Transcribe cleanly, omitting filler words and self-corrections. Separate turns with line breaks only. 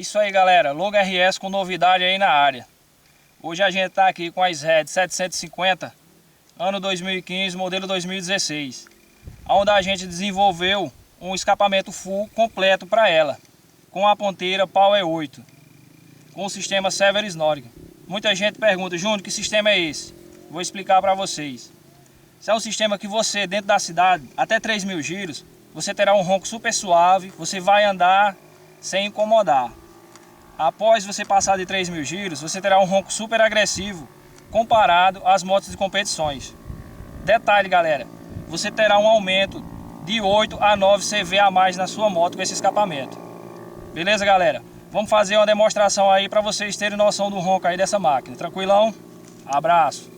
isso aí, galera, Logo RS com novidade aí na área. Hoje a gente tá aqui com a SRED 750, ano 2015, modelo 2016, onde a gente desenvolveu um escapamento full completo para ela, com a ponteira Power 8, com o sistema Server Snorkel. Muita gente pergunta: Júnior, que sistema é esse? Vou explicar para vocês. Esse é um sistema que você, dentro da cidade, até 3.000 giros, você terá um ronco super suave, você vai andar sem incomodar. Após você passar de 3.000 giros, você terá um ronco super agressivo comparado às motos de competições. Detalhe, galera, você terá um aumento de 8 a 9 CV a mais na sua moto com esse escapamento. Beleza, galera? Vamos fazer uma demonstração aí para vocês terem noção do ronco aí dessa máquina. Tranquilão? Abraço!